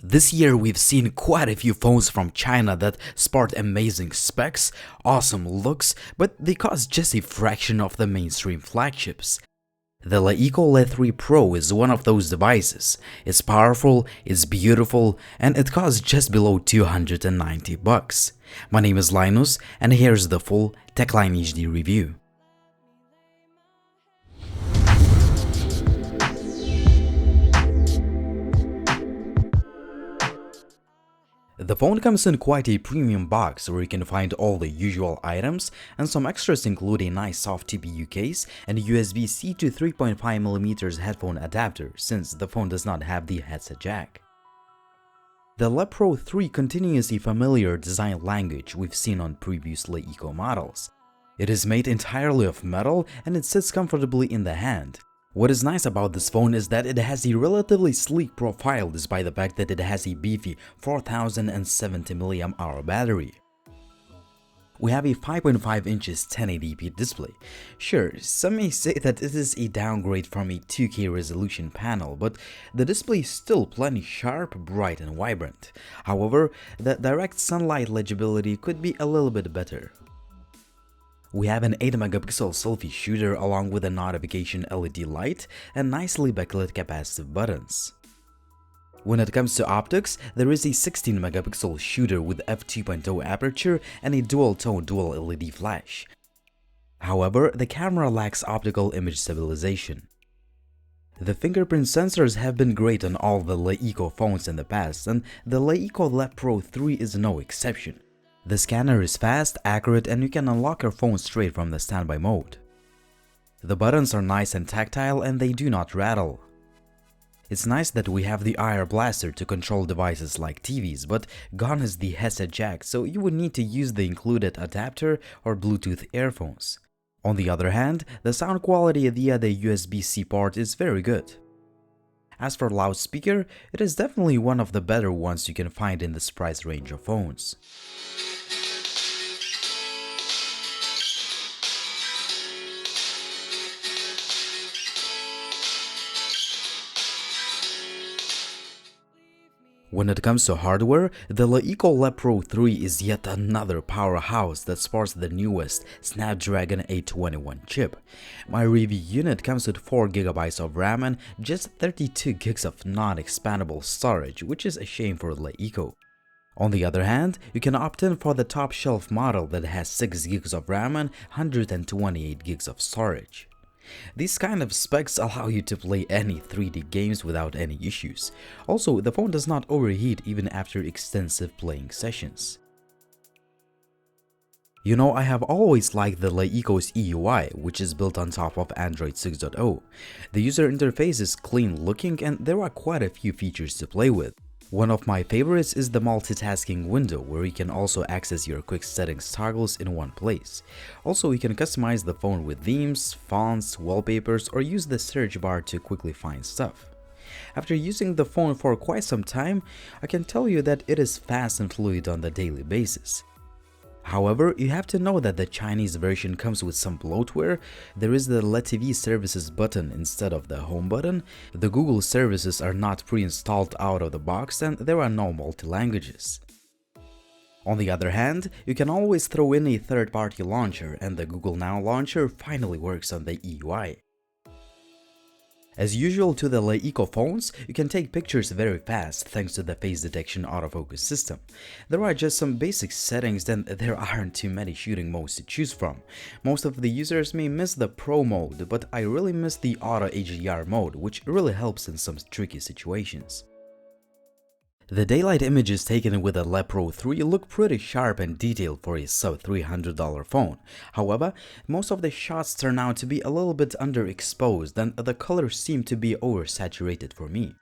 This year we've seen quite a few phones from China that sport amazing specs, awesome looks, but they cost just a fraction of the mainstream flagships. The LeEco Le 3 Pro is one of those devices. It's powerful, it's beautiful, and it costs just below $290. My name is Linus, and here's the full TechLineHD review. The phone comes in quite a premium box where you can find all the usual items, and some extras include a nice soft TPU case and a USB-C to 3.5mm headphone adapter, since the phone does not have the headset jack. The Le Pro 3 continues a familiar design language we've seen on previous LeEco models. It is made entirely of metal and it sits comfortably in the hand. What is nice about this phone is that it has a relatively sleek profile despite the fact that it has a beefy 4070 mAh battery. We have a 5.5 inches 1080p display. Sure, some may say that it is a downgrade from a 2K resolution panel, but the display is still plenty sharp, bright and vibrant. However, the direct sunlight legibility could be a little bit better. We have an 8-megapixel selfie shooter along with a notification LED light and nicely backlit capacitive buttons. When it comes to optics, there is a 16-megapixel shooter with f2.0 aperture and a dual-tone dual LED flash. However, the camera lacks optical image stabilization. The fingerprint sensors have been great on all the LeEco phones in the past, and the LeEco Le Pro 3 is no exception. The scanner is fast, accurate, and you can unlock your phone straight from the standby mode. The buttons are nice and tactile and they do not rattle. It's nice that we have the IR blaster to control devices like TVs, but gone is the headset jack, so you would need to use the included adapter or Bluetooth earphones. On the other hand, the sound quality via the USB-C port is very good. As for loudspeaker, it is definitely one of the better ones you can find in this price range of phones. When it comes to hardware, the LeEco Le Pro 3 is yet another powerhouse that sports the newest Snapdragon 821 chip. My review unit comes with 4GB of RAM and just 32GB of non-expandable storage, which is a shame for LeEco. On the other hand, you can opt in for the top shelf model that has 6GB of RAM and 128GB of storage. These kind of specs allow you to play any 3D games without any issues. Also, the phone does not overheat even after extensive playing sessions. You know, I have always liked the LeEco's EUI, which is built on top of Android 6.0. The user interface is clean looking and there are quite a few features to play with. One of my favorites is the multitasking window, where you can also access your quick settings toggles in one place. Also, you can customize the phone with themes, fonts, wallpapers, or use the search bar to quickly find stuff. After using the phone for quite some time, I can tell you that it is fast and fluid on the daily basis. However, you have to know that the Chinese version comes with some bloatware. There is the Le TV services button instead of the home button, the Google services are not pre-installed out of the box, and there are no multi-languages. On the other hand, you can always throw in a third-party launcher, and the Google Now launcher finally works on the EUI. As usual to the LeEco phones, you can take pictures very fast thanks to the face detection autofocus system. There are just some basic settings and there aren't too many shooting modes to choose from. Most of the users may miss the Pro mode, but I really miss the Auto HDR mode, which really helps in some tricky situations. The daylight images taken with the Le Pro 3 look pretty sharp and detailed for a sub-$300 phone. However, most of the shots turn out to be a little bit underexposed and the colors seem to be oversaturated for me.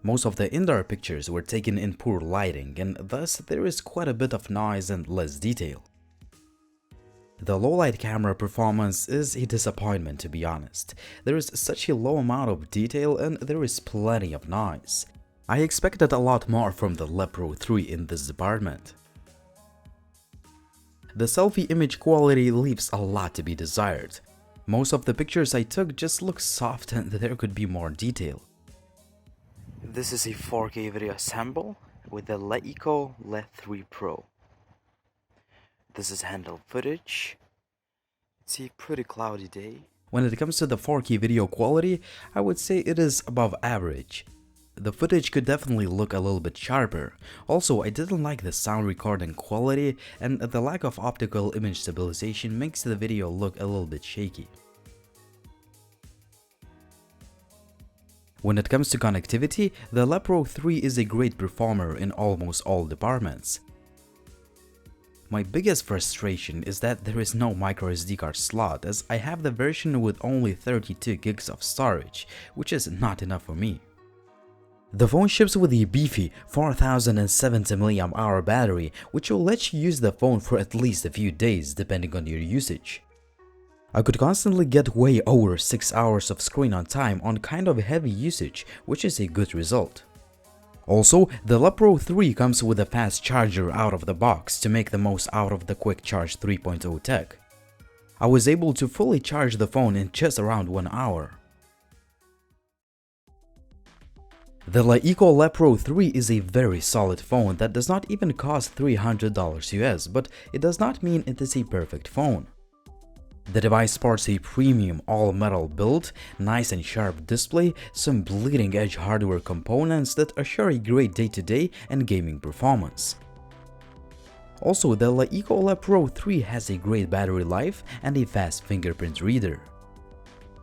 Most of the indoor pictures were taken in poor lighting and thus there is quite a bit of noise and less detail. The low-light camera performance is a disappointment, to be honest. There is such a low amount of detail and there is plenty of noise. I expected a lot more from the Le Pro 3 in this department. The selfie image quality leaves a lot to be desired. Most of the pictures I took just look soft and there could be more detail. This is a 4K video sample with the LeEco Le Pro. This is handheld footage. It's a pretty cloudy day. When it comes to the 4K video quality, I would say it is above average. The footage could definitely look a little bit sharper. Also, I didn't like the sound recording quality, and the lack of optical image stabilization makes the video look a little bit shaky. When it comes to connectivity, the Le Pro 3 is a great performer in almost all departments. My biggest frustration is that there is no microSD card slot, as I have the version with only 32 gigs of storage, which is not enough for me. The phone ships with a beefy 4070 mAh battery, which will let you use the phone for at least a few days depending on your usage. I could constantly get way over 6 hours of screen on time on kind of heavy usage, which is a good result. Also, the Le Pro 3 comes with a fast charger out of the box to make the most out of the Quick Charge 3.0 tech. I was able to fully charge the phone in just around 1 hour. The LeEco Le Pro 3 is a very solid phone that does not even cost $300 US, but it does not mean it is a perfect phone. The device sports a premium all-metal build, nice and sharp display, some bleeding-edge hardware components that assure a great day-to-day and gaming performance. Also, the LeEco Le Pro 3 has a great battery life and a fast fingerprint reader.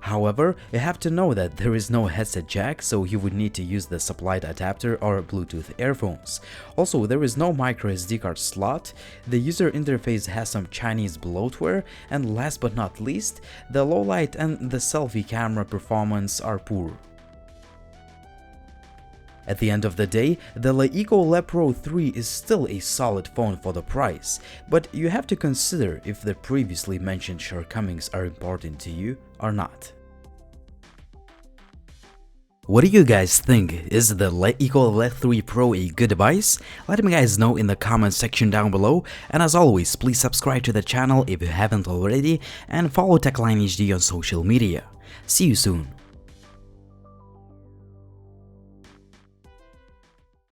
However, you have to know that there is no headset jack, so you would need to use the supplied adapter or Bluetooth earphones. Also, there is no microSD card slot, the user interface has some Chinese bloatware, and last but not least, the low light and the selfie camera performance are poor. At the end of the day, the LeEco Le Pro 3 is still a solid phone for the price, but you have to consider if the previously mentioned shortcomings are important to you or not. What do you guys think? Is the LeEco Le 3 Pro a good device? Let me guys know in the comment section down below, and as always, please subscribe to the channel if you haven't already, and follow TechLineHD on social media. See you soon.